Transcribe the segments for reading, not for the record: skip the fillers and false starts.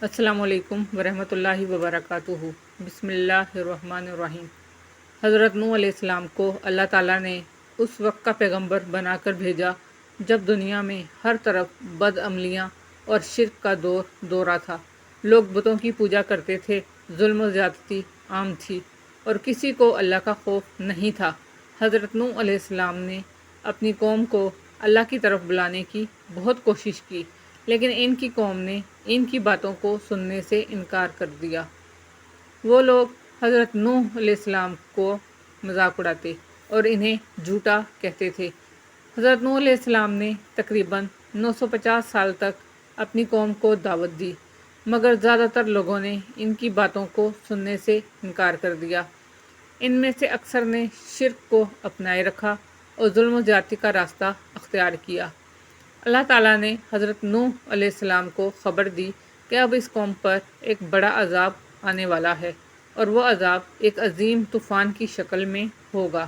السلام علیکم ورحمۃ اللہ وبرکاتہ۔ بسم اللہ الرحمن الرحیم۔ حضرت نوح علیہ السلام کو اللہ تعالیٰ نے اس وقت کا پیغمبر بنا کر بھیجا جب دنیا میں ہر طرف بد عملیاں اور شرک کا دورہ تھا۔ لوگ بتوں کی پوجا کرتے تھے، ظلم و زیادتی عام تھی اور کسی کو اللہ کا خوف نہیں تھا۔ حضرت نوح علیہ السلام نے اپنی قوم کو اللہ کی طرف بلانے کی بہت کوشش کی، لیکن ان کی قوم نے ان کی باتوں کو سننے سے انکار کر دیا۔ وہ لوگ حضرت نوح علیہ السلام کو مذاق اڑاتے اور انہیں جھوٹا کہتے تھے۔ حضرت نوح علیہ السلام نے تقریباً 950 سال تک اپنی قوم کو دعوت دی، مگر زیادہ تر لوگوں نے ان کی باتوں کو سننے سے انکار کر دیا۔ ان میں سے اکثر نے شرک کو اپنائے رکھا اور ظلم و زیادتی کا راستہ اختیار کیا۔ اللہ تعالیٰ نے حضرت نوح علیہ السلام کو خبر دی کہ اب اس قوم پر ایک بڑا عذاب آنے والا ہے اور وہ عذاب ایک عظیم طوفان کی شکل میں ہوگا۔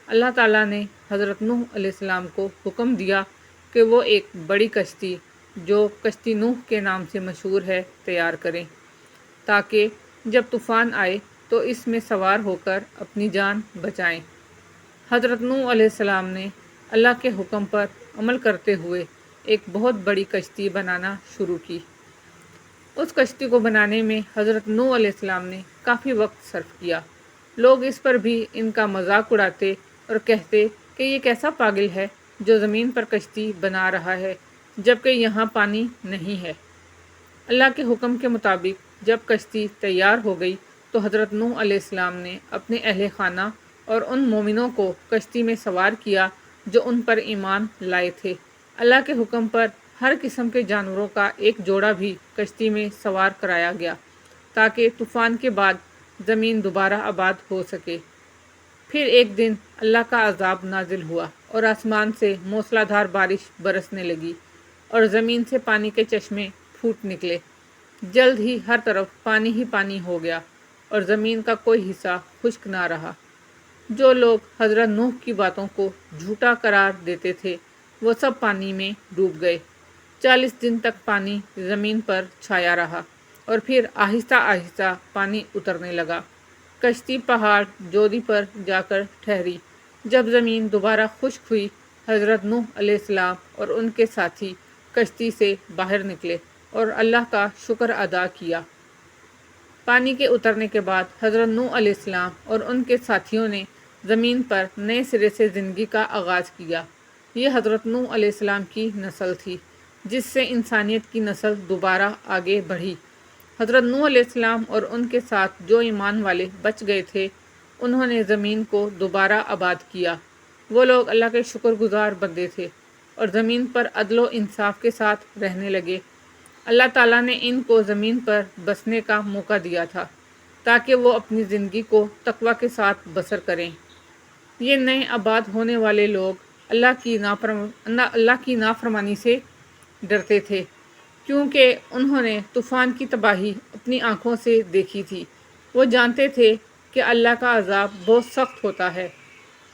اللہ تعالیٰ نے حضرت نوح علیہ السلام کو حکم دیا کہ وہ ایک بڑی کشتی جو کشتی نوح کے نام سے مشہور ہے تیار کریں، تاکہ جب طوفان آئے تو اس میں سوار ہو کر اپنی جان بچائیں۔ حضرت نوح علیہ السلام نے اللہ کے حکم پر عمل کرتے ہوئے ایک بہت بڑی کشتی بنانا شروع کی۔ اس کشتی کو بنانے میں حضرت نوح علیہ السلام نے کافی وقت صرف کیا۔ لوگ اس پر بھی ان کا مذاق اڑاتے اور کہتے کہ یہ کیسا پاگل ہے جو زمین پر کشتی بنا رہا ہے جبکہ یہاں پانی نہیں ہے۔ اللہ کے حکم کے مطابق جب کشتی تیار ہو گئی تو حضرت نوح علیہ السلام نے اپنے اہل خانہ اور ان مومنوں کو کشتی میں سوار کیا جو ان پر ایمان لائے تھے۔ اللہ کے حکم پر ہر قسم کے جانوروں کا ایک جوڑا بھی کشتی میں سوار کرایا گیا تاکہ طوفان کے بعد زمین دوبارہ آباد ہو سکے۔ پھر ایک دن اللہ کا عذاب نازل ہوا اور آسمان سے موسلا دھار بارش برسنے لگی اور زمین سے پانی کے چشمے پھوٹ نکلے۔ جلد ہی ہر طرف پانی ہی پانی ہو گیا اور زمین کا کوئی حصہ خشک نہ رہا۔ جو لوگ حضرت نوح کی باتوں کو جھوٹا قرار دیتے تھے وہ سب پانی میں ڈوب گئے۔ 40 دن تک پانی زمین پر چھایا رہا اور پھر آہستہ آہستہ پانی اترنے لگا۔ کشتی پہاڑ جودی پر جا کر ٹھہری۔ جب زمین دوبارہ خشک ہوئی، حضرت نوح علیہ السلام اور ان کے ساتھی کشتی سے باہر نکلے اور اللہ کا شکر ادا کیا۔ پانی کے اترنے کے بعد حضرت نوح علیہ السلام اور ان کے ساتھیوں نے زمین پر نئے سرے سے زندگی کا آغاز کیا۔ یہ حضرت نوح علیہ السلام کی نسل تھی جس سے انسانیت کی نسل دوبارہ آگے بڑھی۔ حضرت نوح علیہ السلام اور ان کے ساتھ جو ایمان والے بچ گئے تھے انہوں نے زمین کو دوبارہ آباد کیا۔ وہ لوگ اللہ کے شکر گزار بندے تھے اور زمین پر عدل و انصاف کے ساتھ رہنے لگے۔ اللہ تعالیٰ نے ان کو زمین پر بسنے کا موقع دیا تھا تاکہ وہ اپنی زندگی کو تقوی کے ساتھ بسر کریں۔ یہ نئے آباد ہونے والے لوگ اللہ کی نافرمانی سے ڈرتے تھے کیونکہ انہوں نے طوفان کی تباہی اپنی آنکھوں سے دیکھی تھی۔ وہ جانتے تھے کہ اللہ کا عذاب بہت سخت ہوتا ہے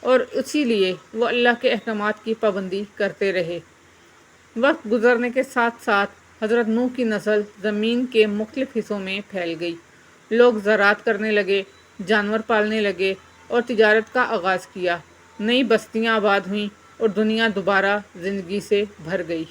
اور اسی لیے وہ اللہ کے احکامات کی پابندی کرتے رہے۔ وقت گزرنے کے ساتھ ساتھ حضرت نوح کی نسل زمین کے مختلف حصوں میں پھیل گئی۔ لوگ زراعت کرنے لگے، جانور پالنے لگے اور تجارت کا آغاز کیا۔ نئی بستیاں آباد ہوئیں اور دنیا دوبارہ زندگی سے بھر گئی۔